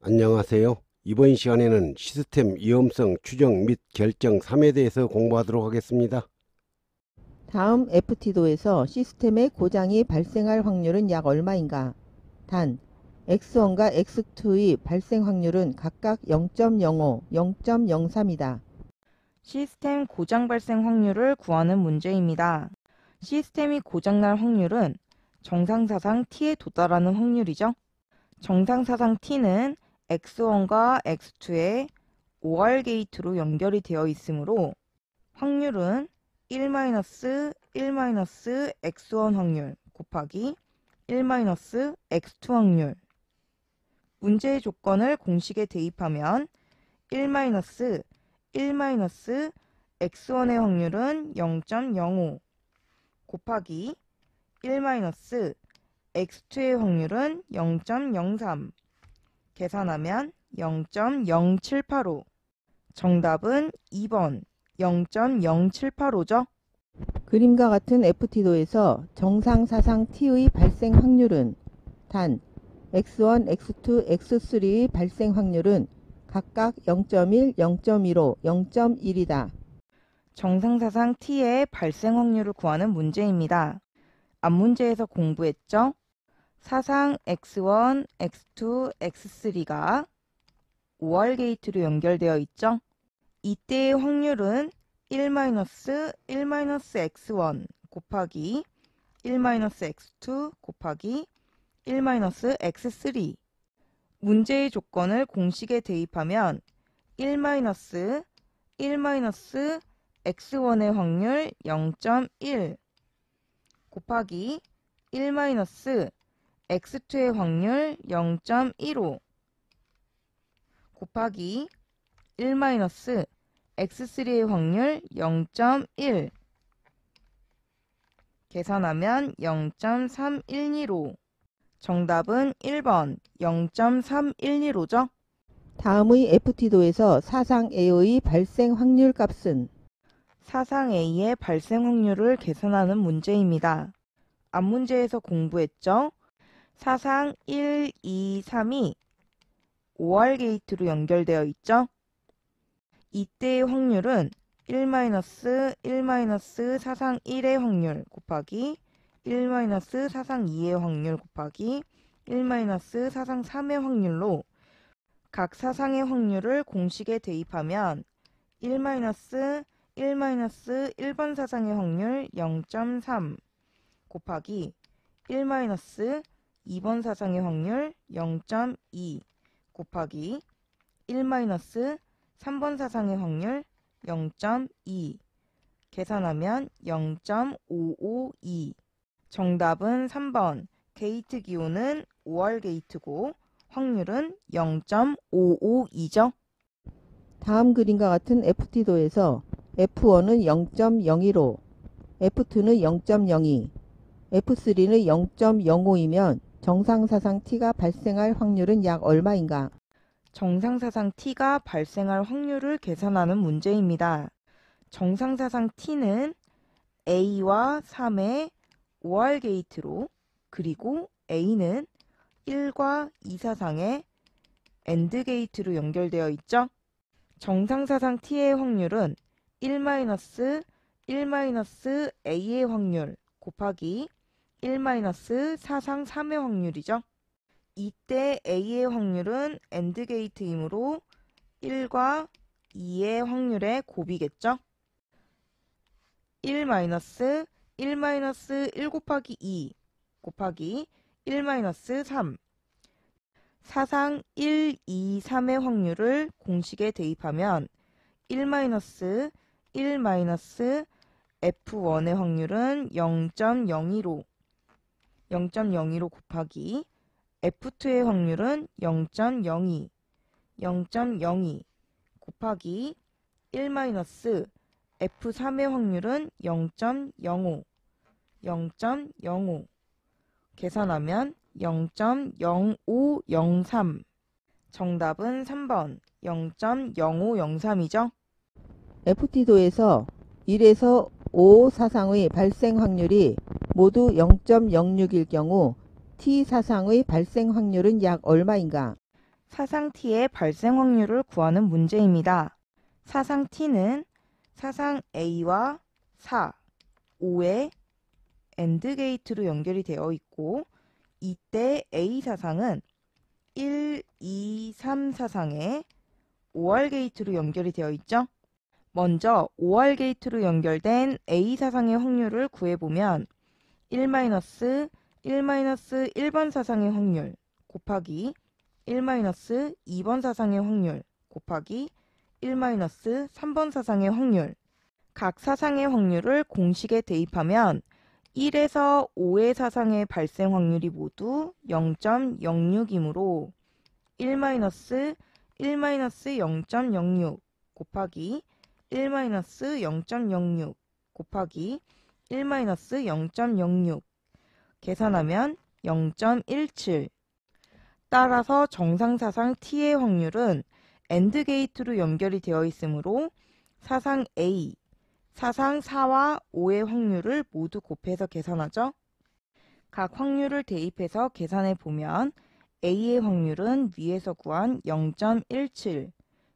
안녕하세요. 이번 시간에는 시스템 위험성 추정 및 결정 3에 대해서 공부하도록 하겠습니다. 다음 FT도에서 시스템의 고장이 발생할 확률은 약 얼마인가? 단, X1과 X2의 발생 확률은 각각 0.05, 0.03이다. 시스템 고장 발생 확률을 구하는 문제입니다. 시스템이 고장날 확률은 정상사상 T에 도달하는 확률이죠. 정상사상 T는 X1과 X2의 OR 게이트로 연결이 되어 있으므로 확률은 1-X1 확률 곱하기 1-X2 확률. 문제의 조건을 공식에 대입하면 1-X1의 확률은 0.05 곱하기 1-X2의 확률은 0.03 계산하면 0.0785. 정답은 2번 0.0785죠. 그림과 같은 FT도에서 정상사상 T의 발생 확률은 단, X1, X2, X3의 발생 확률은 각각 0.1, 0.15, 0.1이다. 정상사상 T의 발생 확률을 구하는 문제입니다. 앞문제에서 공부했죠? 사상 X1, X2, X3가 OR 게이트로 연결되어 있죠? 이때의 확률은 1-X1 곱하기 1-X2 곱하기 1-X3. 문제의 조건을 공식에 대입하면 1-X1의 확률 0.1 곱하기 1-X2의 확률 0.15 곱하기 1-X3의 확률 0.1 계산하면 0.312로. 정답은 1번 0.312로죠. 다음의 FT도에서 사상 A의 발생 확률 값은 사상 A의 발생 확률을 계산하는 문제입니다. 앞문제에서 공부했죠? 사상 1, 2, 3이 OR 게이트로 연결되어 있죠? 이때의 확률은 1-사상 1의 확률 곱하기 1-사상 2의 확률 곱하기 1-사상 3의 확률로 각 사상의 확률을 공식에 대입하면 1-1번 사상의 확률 0.3 곱하기 1-2번 사상의 확률 0.2 곱하기 1-3번 사상의 확률 0.2 계산하면 0.552. 정답은 3번 게이트 기호는 OR 게이트고 확률은 0.552죠. 다음 그림과 같은 FT도에서 F1은 0.015, F2는 0.02, F3는 0.05이면 정상사상 T가 발생할 확률은 약 얼마인가? 정상사상 T가 발생할 확률을 계산하는 문제입니다. 정상사상 T는 A와 3의 OR 게이트로 그리고 A는 1과 2 사상의 AND 게이트로 연결되어 있죠. 정상사상 T의 확률은 1-A의 확률 곱하기 1-사상 3의 확률이죠. 이때 A의 확률은 AND 게이트이므로 1과 2의 확률의 곱이겠죠. 1 곱하기 2 곱하기 1-3. 사상 1, 2, 3의 확률을 공식에 대입하면 1-F1의 확률은 0.02로 곱하기 F2의 확률은 0.02 곱하기 1-F3의 확률은 0.05 계산하면 0.0503. 정답은 3번 0.0503이죠. FT도에서 1에서 5 사상의 발생 확률이 모두 0.06일 경우 T 사상의 발생 확률은 약 얼마인가? 사상 T의 발생 확률을 구하는 문제입니다. 사상 T는 사상 A와 4, 5의 AND 게이트로 연결이 되어 있고, 이때 A 사상은 1, 2, 3 사상의 OR 게이트로 연결이 되어 있죠. 먼저 OR 게이트로 연결된 A 사상의 확률을 구해보면 1-1-1번 사상의 확률 곱하기 1-2번 사상의 확률 곱하기 1-3번 사상의 확률, 각 사상의 확률을 공식에 대입하면 1에서 5의 사상의 발생 확률이 모두 0.06이므로 1-0.06 곱하기 1-0.06 곱하기 1-0.06 계산하면 0.17. 따라서 정상사상 T의 확률은 AND 게이트로 연결이 되어 있으므로 사상 A, 사상 4와 5의 확률을 모두 곱해서 계산하죠. 각 확률을 대입해서 계산해 보면 A의 확률은 위에서 구한 0.17,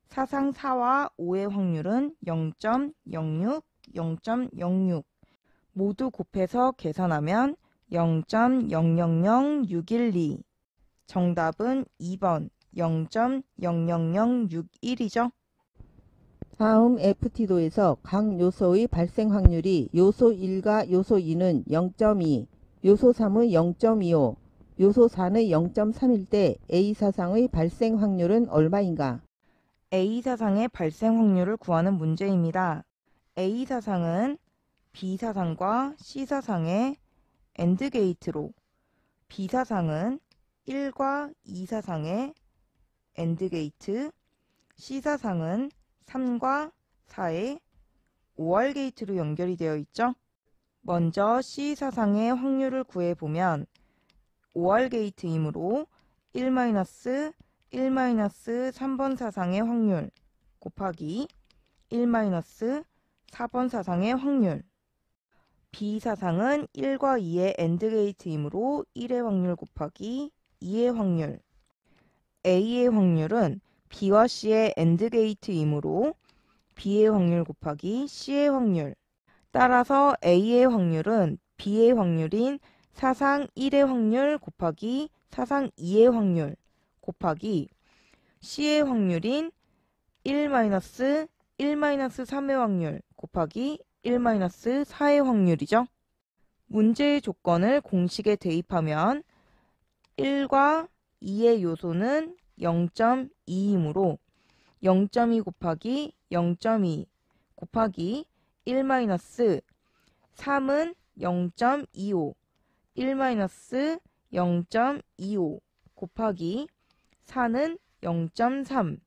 사상 4와 5의 확률은 0.06, 0.06 모두 곱해서 계산하면 0.000612. 정답은 2번 0.00061이죠. 다음 FT도에서 각 요소의 발생 확률이 요소 1과 요소 2는 0.2, 요소 3의 0.25, 요소 4의 0.3일 때 A 사상의 발생 확률은 얼마인가? A 사상의 발생 확률을 구하는 문제입니다. A 사상은 B 사상과 C 사상의 AND 게이트로, B 사상은 1과 2 사상의 AND 게이트, C 사상은 3과 4의 OR 게이트로 연결이 되어 있죠. 먼저 C 사상의 확률을 구해보면 OR 게이트이므로 1-3번 사상의 확률 곱하기 1-4번 사상의 확률, B 사상은 1과 2의 AND 게이트이므로 1의 확률 곱하기 2의 확률, A의 확률은 B와 C의 AND 게이트이므로 B의 확률 곱하기 C의 확률, 따라서 A의 확률은 B의 확률인 사상 1의 확률 곱하기 사상 2의 확률 곱하기 C의 확률인 1-3의 확률 곱하기 1-4의 확률이죠. 문제의 조건을 공식에 대입하면 1과 2의 요소는 0.2이므로 0.2 곱하기 0.2 곱하기 1-3은 0.25, 1-0.25 곱하기 4는 0.3,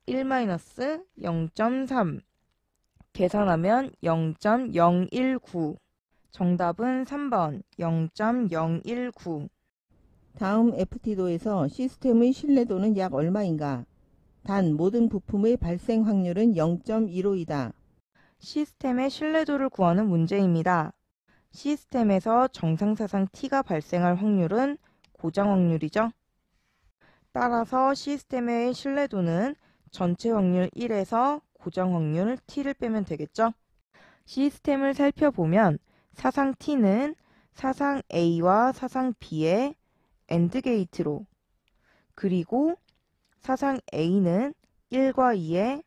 1-0.3 계산하면 0.019. 정답은 3번 0.019. 다음 FT도에서 시스템의 신뢰도는 약 얼마인가? 단 모든 부품의 발생 확률은 0.15이다. 시스템의 신뢰도를 구하는 문제입니다. 시스템에서 정상사상 T가 발생할 확률은 고정 확률이죠. 따라서 시스템의 신뢰도는 전체 확률 1에서 고정 확률 T를 빼면 되겠죠. 시스템을 살펴보면 사상 T는 사상 A와 사상 B의 AND 게이트로, 그리고 사상 A는 1과 2의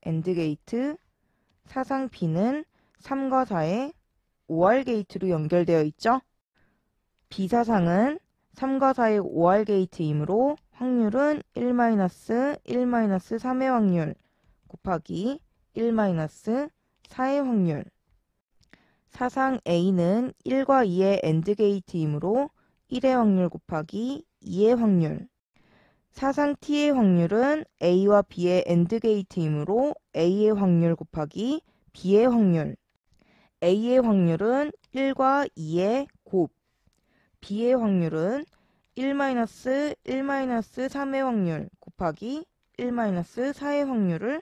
AND 게이트, 사상 B는 3과 4의 OR 게이트로 연결되어 있죠. B 사상은 3과 4의 OR 게이트이므로 확률은 1-3의 확률 곱하기 1-4의 확률, 사상 A는 1과 2의 AND 게이트이므로 1의 확률 곱하기 2의 확률, 사상 T의 확률은 A와 B의 AND 게이트이므로 A의 확률 곱하기 B의 확률, A의 확률은 1과 2의 곱, B의 확률은 1-3의 확률 곱하기 1-4의 확률을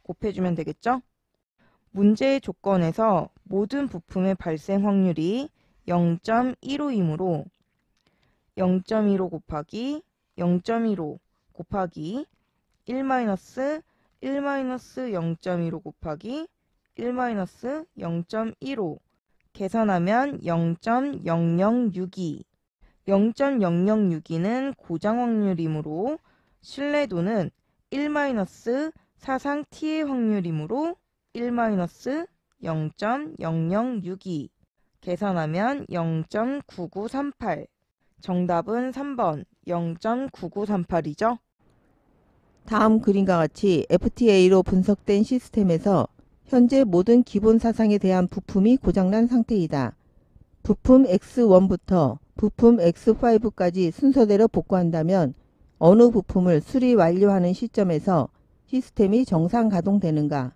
곱해주면 되겠죠? 문제의 조건에서 모든 부품의 발생 확률이 0.15이므로 0.15 곱하기 0.15 곱하기 1-1-0.15 곱하기 1-0.15 계산하면 0.0062. 0.0062는 고장 확률이므로 신뢰도는 1-사상 t의 확률이므로 1-0.0062 계산하면 0.9938. 정답은 3번 0.9938이죠. 다음 그림과 같이 FTA로 분석된 시스템에서 현재 모든 기본 사상에 대한 부품이 고장난 상태이다. 부품 X1부터 부품 X5까지 순서대로 복구한다면 어느 부품을 수리 완료하는 시점에서 시스템이 정상 가동되는가?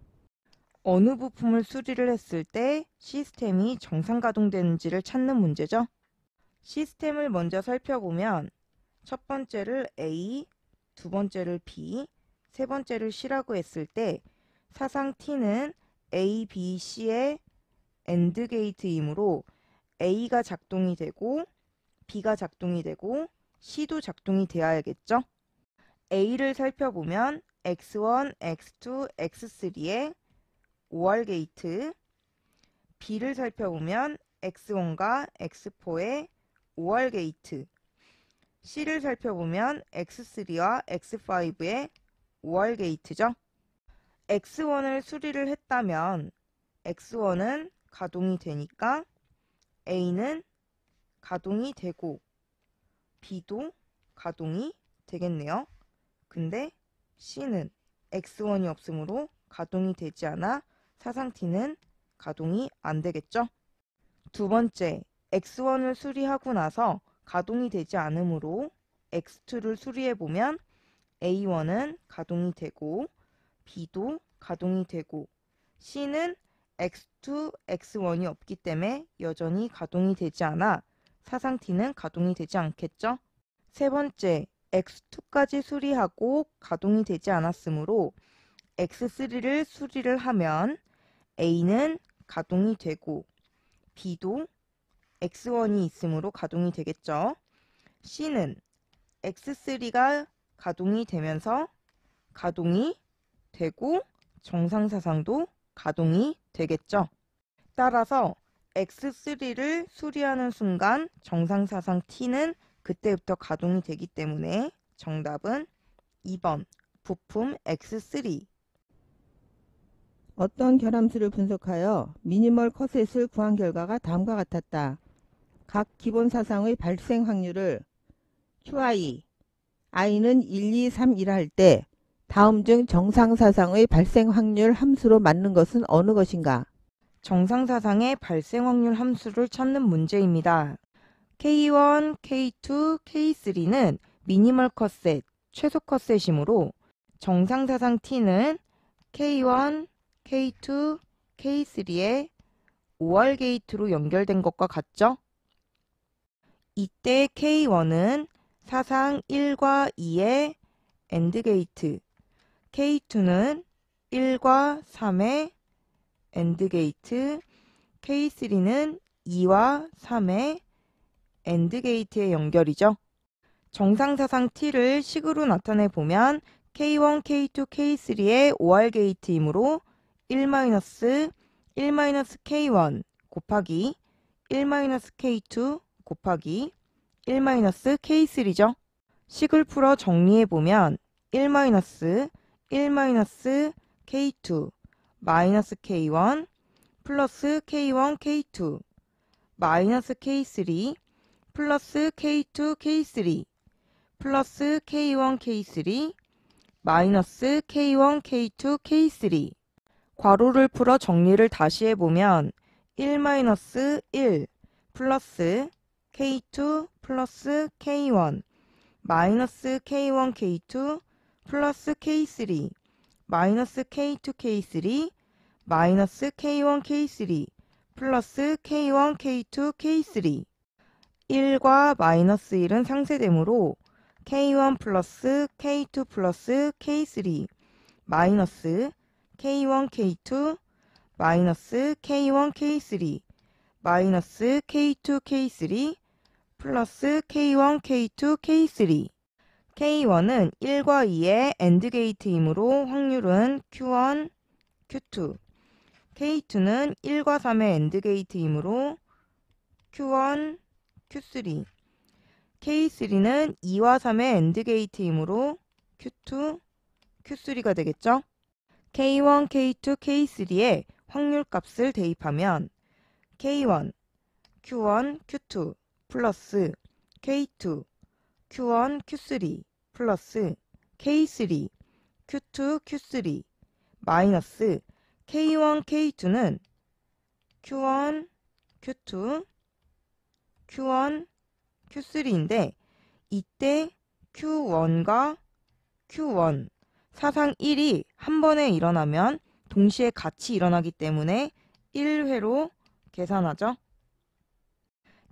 어느 부품을 수리를 했을 때 시스템이 정상 가동되는지를 찾는 문제죠. 시스템을 먼저 살펴보면 첫 번째를 A, 두 번째를 B, 세 번째를 C라고 했을 때 사상 T는 A, B, C의 AND 게이트이므로 A가 작동이 되고 B가 작동이 되고 C도 작동이 되어야겠죠. A를 살펴보면 X1, X2, X3의 OR 게이트, B를 살펴보면 X1과 X4의 OR 게이트, C를 살펴보면 X3와 X5의 OR 게이트죠. X1을 수리를 했다면 X1은 가동이 되니까 A는 가동이 되고 B도 가동이 되겠네요. 근데 C는 X1이 없으므로 가동이 되지 않아 사상 T는 가동이 안 되겠죠. 두 번째, X1을 수리하고 나서 가동이 되지 않으므로 X2를 수리해보면 A1은 가동이 되고 B도 가동이 되고 C는 X2, X1이 없기 때문에 여전히 가동이 되지 않아 사상 T는 가동이 되지 않겠죠. 세 번째, X2까지 수리하고 가동이 되지 않았으므로 X3를 수리를 하면 A는 가동이 되고 B도 X1이 있으므로 가동이 되겠죠. C는 X3가 가동이 되면서 가동이 되고 정상사상도 가동이 되겠죠. 따라서 X3를 수리하는 순간 정상사상 T는 그때부터 가동이 되기 때문에 정답은 2번 부품 X3. 어떤 결함수를 분석하여 미니멀 컷셋을 구한 결과가 다음과 같았다. 각 기본 사상의 발생 확률을 QI, I는 1, 2, 3이라 할 때 다음 중 정상 사상의 발생 확률 함수로 맞는 것은 어느 것인가? 정상사상의 발생 확률 함수를 찾는 문제입니다. K1, K2, K3는 미니멀 컷셋, 최소 컷셋이므로 정상사상 T는 K1, K2, K3의 OR 게이트로 연결된 것과 같죠? 이때 K1은 사상 1과 2의 AND 게이트, K2는 1과 3의 AND 게이트, K3는 2와 3의 AND 게이트의 연결이죠. 정상사상 T를 식으로 나타내 보면 K1, K2, K3의 OR 게이트이므로 1-K1 곱하기 1-K2 곱하기 1-K3죠. 식을 풀어 정리해 보면 1-K2 마이너스 K1 플러스 K1, K2 마이너스 K3 플러스 K2, K3 플러스 K1, K3 마이너스 K1, K2, K3 괄호를 풀어 정리를 다시 해보면 1-1 플러스 K2 플러스 K1 마이너스 K1, K2 플러스 K3 마이너스 K2, K3 마이너스 K1, K3 플러스 K1, K2, K3 1과 마이너스 1은 상쇄되므로 K1 플러스 K2 플러스 K3 마이너스 K1, K2 마이너스 K1, K3 마이너스 K2, K3 플러스 K1, K2, K3 K1은 1과 2의 AND 게이트이므로 확률은 Q1, Q2. K2는 1과 3의 AND 게이트이므로 Q1, Q3. K3는 2와 3의 AND 게이트이므로 Q2, Q3가 되겠죠? K1, K2, K3의 확률 값을 대입하면 K1, Q1, Q2 플러스 K2, Q1, Q3 플러스 K3, Q2, Q3 마이너스 K1, K2는 Q1, Q2, Q1, Q3인데 이때 Q1과 Q1 사상 1이 한 번에 일어나면 동시에 같이 일어나기 때문에 1회로 계산하죠.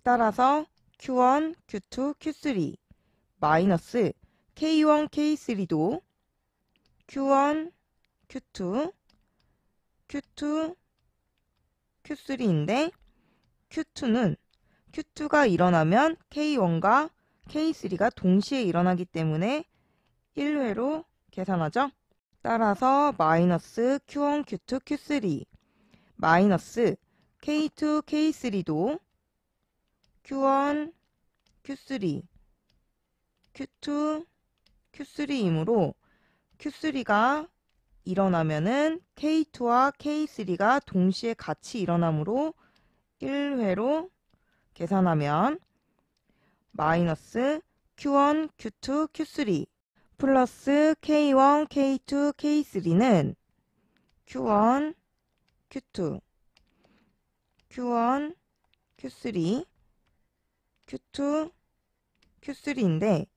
따라서 Q1, Q2, Q3 마이너스 K1, K3도 Q1, Q2, Q2, Q3인데 Q2가 일어나면 K1과 K3가 동시에 일어나기 때문에 1회로 계산하죠. 따라서 마이너스 Q1, Q2, Q3 마이너스 K2, K3도 Q1, Q3, Q2, Q3이므로 Q3가 일어나면은 K2와 K3가 동시에 같이 일어나므로 1회로 계산하면 마이너스 Q1, Q2, Q3 플러스 K1, K2, K3는 Q1, Q2, Q1, Q3, Q2, Q3인데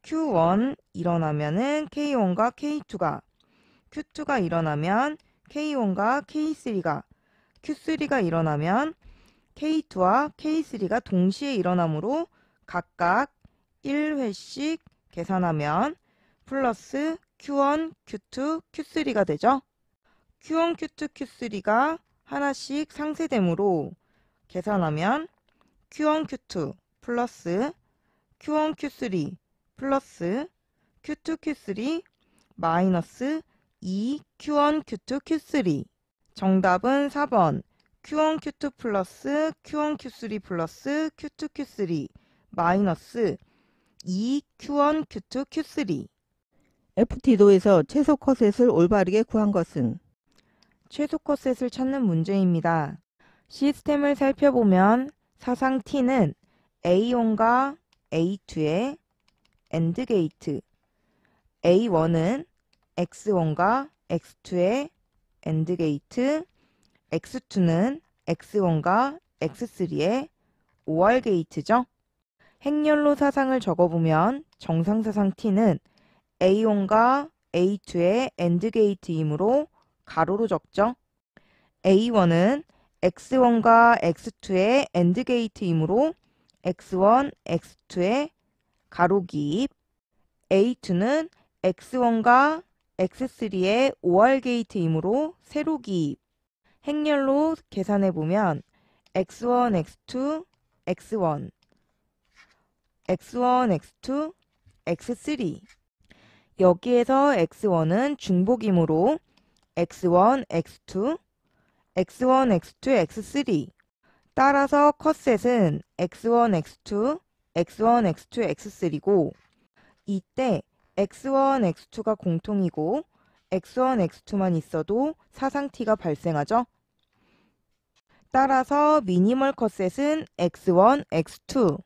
Q1 일어나면은 K1과 K2가 Q2가 일어나면 K1과 K3가 Q3가 일어나면 K2와 K3가 동시에 일어나므로 각각 1회씩 계산하면 플러스 Q1, Q2, Q3가 되죠. Q1, Q2, Q3가 하나씩 상쇄되므로 계산하면 Q1, Q2 플러스 Q1, Q3 플러스 Q2, Q3 마이너스 2Q1, Q2, Q3 정답은 4번 Q1, Q2 플러스 Q1, Q3 플러스 Q2, Q3 마이너스 2Q1, Q2, Q3 FT도에서 최소 컷셋을 올바르게 구한 것은 최소 컷셋을 찾는 문제입니다. 시스템을 살펴보면 사상 T는 A1과 A2의 AND 게이트, A1은 X1과 X2의 AND 게이트, X2는 X1과 X3의 OR 게이트죠. 행렬로 사상을 적어보면 정상사상 T는 A1과 A2의 AND 게이트이므로 가로로 적죠. A1은 X1과 X2의 AND 게이트이므로 X1, X2의 가로 기입, A2는 X1과 X3의 OR 게이트이므로 세로 기입. 행렬로 계산해보면 X1, X2, X1, X1, X2, X3 여기에서 X1은 중복이므로 X1, X2, X1, X2, X3 따라서 컷셋은 X1, X2, X1, X2, X3고 이때 X1, X2가 공통이고 X1, X2만 있어도 사상 T가 발생하죠. 따라서 미니멀 컷셋은 X1, X2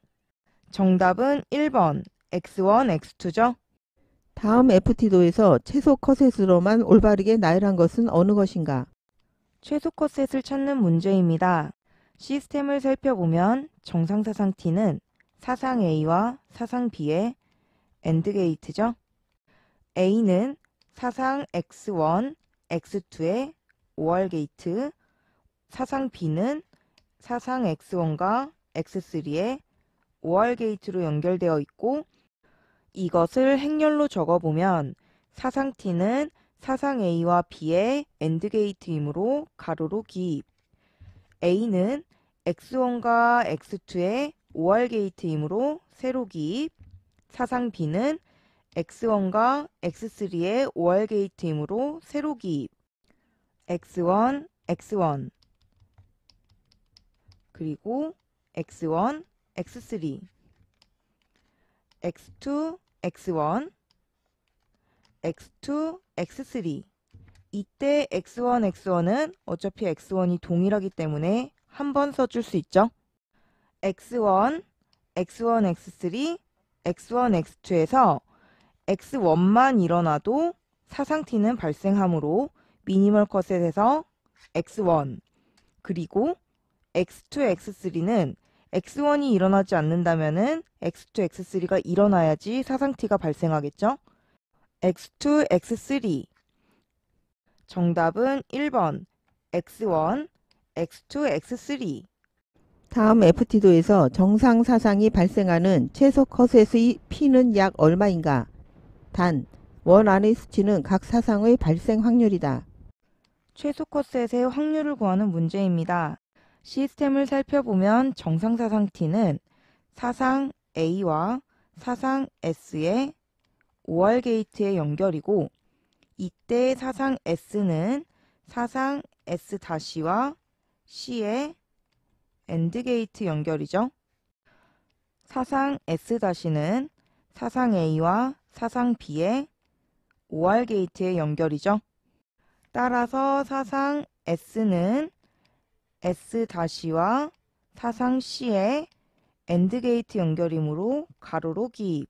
정답은 1번 X1, X2죠. 다음 FT도에서 최소 컷셋으로만 올바르게 나열한 것은 어느 것인가? 최소 컷셋을 찾는 문제입니다. 시스템을 살펴보면 정상사상 T는 사상 A와 사상 B의 AND 게이트죠. A는 사상 X1, X2의 OR 게이트, 사상 B는 사상 X1과 X3의 OR 게이트로 연결되어 있고 이것을 행렬로 적어보면 사상 T는 사상 A와 B의 AND 게이트이므로 가로로 기입, A는 X1과 X2의 OR 게이트이므로 세로 기입, 사상 B는 x1과 x3의 5월 게이트이므로 세로 기입. x1, x1 그리고 x1, x3 x2, x1 x2, x3 이때 x1, x1은 어차피 x1이 동일하기 때문에 한 번 써줄 수 있죠. x1, x1, x3, x1, x2에서 x1만 일어나도 사상t는 발생하므로 미니멀 컷셋에서 x1 그리고 x2, x3는 x1이 일어나지 않는다면은 x2, x3가 일어나야지 사상t가 발생하겠죠. x2, x3 정답은 1번 x1, x2, x3. 다음 FT도에서 정상 사상이 발생하는 최소 컷셋의 P는 약 얼마인가? 단, 원 안의 수치는 각 사상의 발생 확률이다. 최소 컷셋의 확률을 구하는 문제입니다. 시스템을 살펴보면 정상 사상 t는 사상 A와 사상 S의 OR 게이트의 연결이고 이때 사상 S는 사상 S-와 C의 AND 게이트 연결이죠. 사상 S-는 사상 A와 사상 B의 OR 게이트의 연결이죠. 따라서 사상 S는 S-와 사상 C의 AND 게이트 연결이므로 가로로 기입.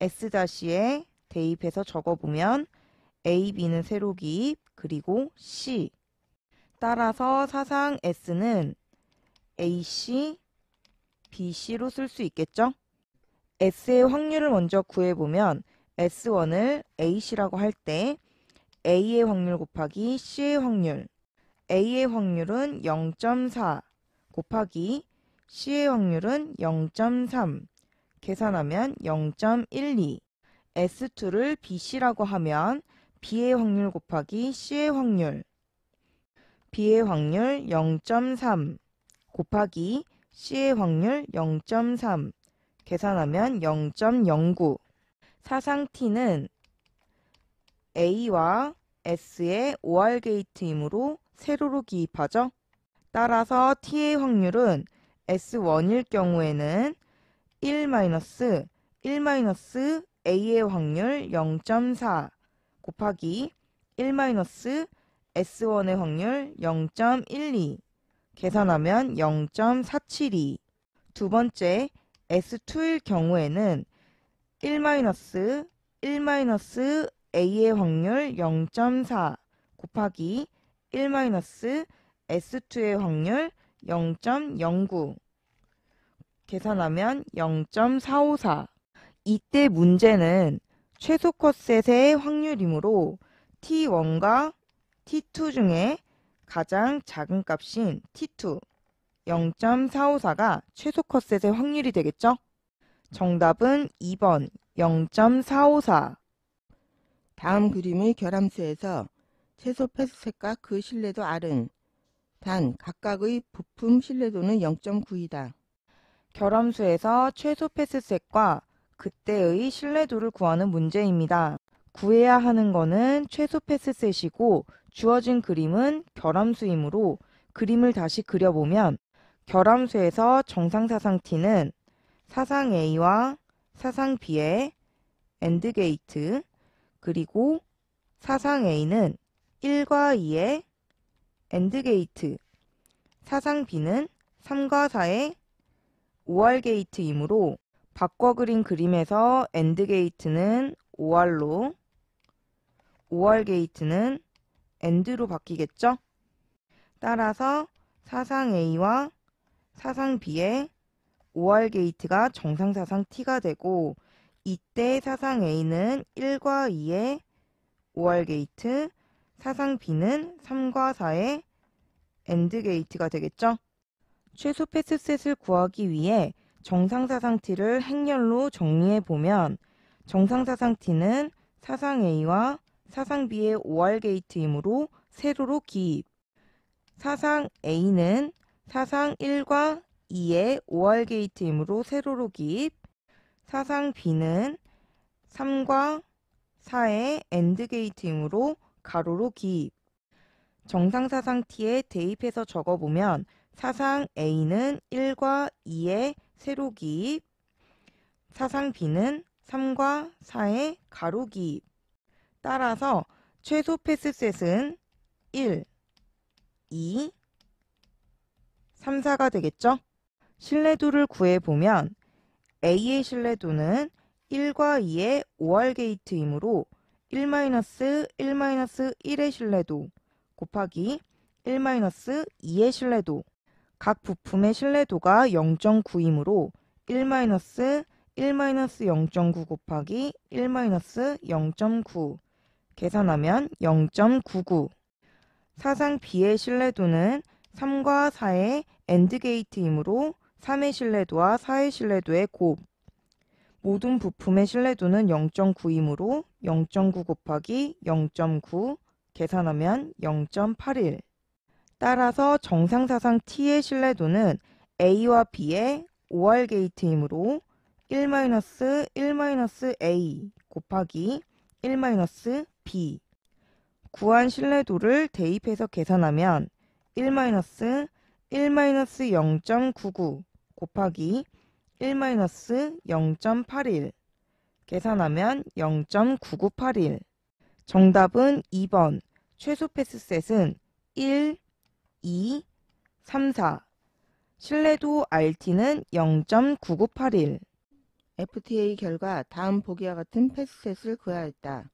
S-에 대입해서 적어보면 A, B는 세로 기입, 그리고 C. 따라서 사상 S는 AC, BC로 쓸 수 있겠죠? S의 확률을 먼저 구해보면 S1을 AC라고 할 때 A의 확률 곱하기 C의 확률. A의 확률은 0.4 곱하기 C의 확률은 0.3. 계산하면 0.12. S2를 BC라고 하면 B의 확률 곱하기 C의 확률. B의 확률 0.3 곱하기 C의 확률 0.3. 계산하면 0.09. 사상 T는 A와 S의 OR 게이트이므로 세로로 기입하죠. 따라서 T의 확률은 S1일 경우에는 1-A의 확률 0.4 곱하기 1-S1의 확률 0.12 계산하면 0.472. 두 번째 S2일 경우에는 1-A의 확률 0.4 곱하기 1-S2의 확률 0.09 계산하면 0.454. 이때 문제는 최소 컷셋의 확률이므로 T1과 T2 중에 가장 작은 값인 T2 0.454가 최소 컷셋의 확률이 되겠죠? 정답은 2번 0.454. 다음 그림의 결함수에서 최소 패스셋과 그 신뢰도 R은 단 각각의 부품 신뢰도는 0.9이다. 결함수에서 최소 패스셋과 그때의 신뢰도를 구하는 문제입니다. 구해야 하는 것은 최소 패스셋이고 주어진 그림은 결함수이므로 그림을 다시 그려보면 결함수에서 정상사상 T는 사상 A와 사상 B의 AND 게이트 그리고 사상 A는 1과 2의 AND 게이트 사상 B는 3과 4의 OR 게이트이므로 바꿔 그린 그림에서 AND 게이트는 OR로 OR 게이트는 AND로 바뀌겠죠? 따라서 사상 A와 사상 B의 OR 게이트가 정상사상 T가 되고 이때 사상 A는 1과 2의 OR 게이트, 사상 B는 3과 4의 AND 게이트가 되겠죠? 최소 패스셋을 구하기 위해 정상사상 T를 행렬로 정리해보면 정상사상 T는 사상 A와 사상 B의 OR 게이트이므로 세로로 기입. 사상 A는 사상 1과 2의 OR 게이트이므로 세로로 기입. 사상 B는 3과 4의 AND 게이트이므로 가로로 기입. 정상사상 T에 대입해서 적어보면 사상 A는 1과 2의 세로 기입, 사상 B는 3과 4의 가로 기입. 따라서 최소 패스셋은 1, 2, 3, 4가 되겠죠? 신뢰도를 구해보면 A의 신뢰도는 1과 2의 OR 게이트이므로 1-1-1의 신뢰도 곱하기 1-2의 신뢰도. 각 부품의 신뢰도가 0.9이므로 1-1-0.9 곱하기 1-0.9 계산하면 0.99. 사상 B의 신뢰도는 3과 4의 AND 게이트이므로 3의 신뢰도와 4의 신뢰도의 곱. 모든 부품의 신뢰도는 0.9이므로 0.9 곱하기 0.9 계산하면 0.81. 따라서 정상사상 T의 신뢰도는 A와 B의 OR 게이트이므로 1-1-A 곱하기 1-B. 구한 신뢰도를 대입해서 계산하면 1-1-0.99 곱하기 1-0.81 계산하면 0.9981. 정답은 2번. 최소 패스셋은 1, 2, 3, 4. 신뢰도 RT는 0.9981. FTA 결과 다음 보기와 같은 패스셋을 구하였다.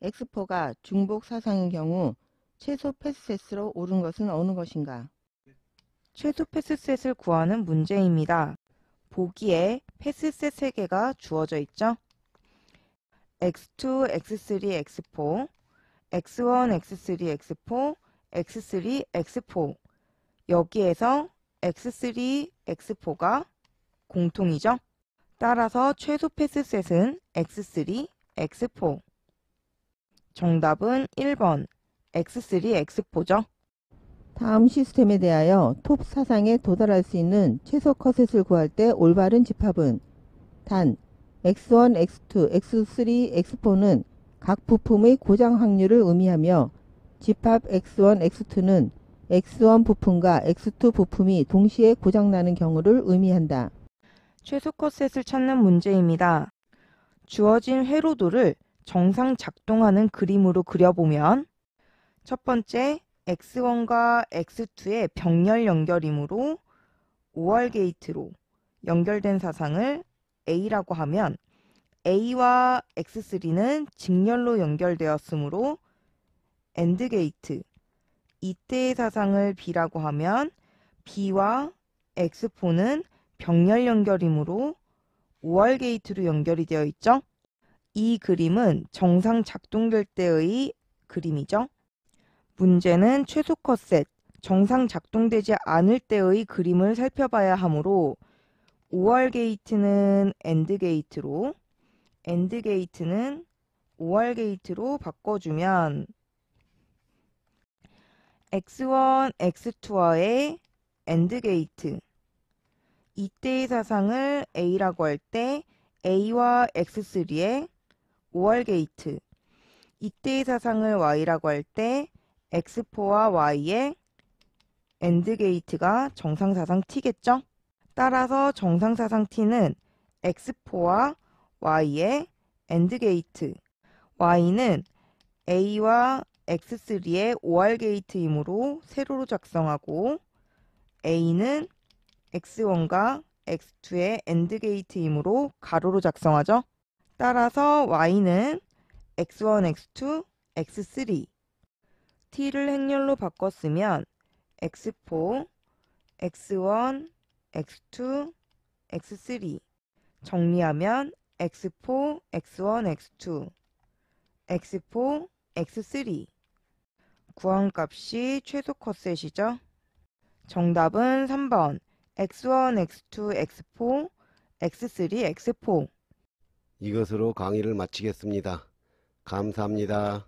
X4가 중복 사상인 경우 최소 패스셋으로 옳은 것은 어느 것인가? 최소 패스셋을 구하는 문제입니다. 보기에 패스셋 3개가 주어져 있죠. X2, X3, X4, X1, X3, X4, X3, X4. 여기에서 X3, X4가 공통이죠. 따라서 최소 패스셋은 X3, X4. 정답은 1번 X3, X4죠. 다음 시스템에 대하여 톱 사상에 도달할 수 있는 최소 컷셋을 구할 때 올바른 집합은 단 X1, X2, X3, X4는 각 부품의 고장 확률을 의미하며 집합 X1, X2는 X1 부품과 X2 부품이 동시에 고장나는 경우를 의미한다. 최소 컷셋을 찾는 문제입니다. 주어진 회로도를 정상 작동하는 그림으로 그려보면 첫 번째 X1과 X2의 병렬 연결이므로 OR 게이트로 연결된 사상을 A라고 하면 A와 X3는 직렬로 연결되었으므로 AND 게이트. 이때의 사상을 B라고 하면 B와 X4는 병렬 연결이므로 OR 게이트로 연결이 되어 있죠. 이 그림은 정상 작동될 때의 그림이죠. 문제는 최소 컷셋, 정상 작동되지 않을 때의 그림을 살펴봐야 하므로 OR 게이트는 AND 게이트로, AND 게이트는 OR 게이트로 바꿔주면 X1, X2와의 AND 게이트. 이때의 사상을 A라고 할 때 A와 X3의 OR 게이트. 이때의 사상을 Y라고 할 때 X4와 Y의 AND 게이트가 정상사상 T겠죠? 따라서 정상사상 T는 X4와 Y의 AND 게이트. Y는 A와 X3의 OR 게이트이므로 세로로 작성하고 A는 X1과 X2의 AND 게이트이므로 가로로 작성하죠. 따라서 Y는 X1, X2, X3. T를 행렬로 바꿨으면 X4, X1, X2, X3. 정리하면 X4, X1, X2, X4, X3. 구한 값이 최소 컷셋이죠. 정답은 3번 X1, X2, X4, X3, X4. 이것으로 강의를 마치겠습니다. 감사합니다.